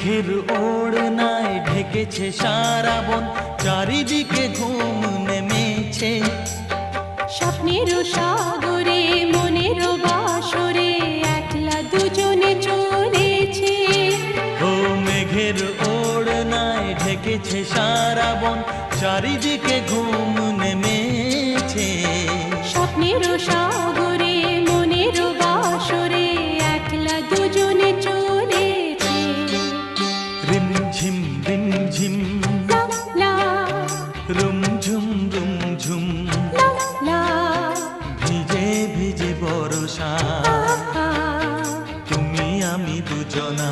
মেঘের ওড়নায় ঢেকেছে সারা বন, চারিদিকে ঘুম নেমেছে। স্বপ্নের সাগরে মনের বাসরে একলা দুজনে চলেছে। ও মেঘের ওড়নায় ঢেকেছে সারা বন, চারিদিকে ঘুম নেমেছে। স্বপ্নের সাগরে মনের বাসরে একলা দুজনে চলেছে। রিমঝিম রিমঝিম লা লা রুমঝুম রুমঝুম, লা লা ভিজে ভিজে বর্ষা, আহা, তুমি আমি দুজনা।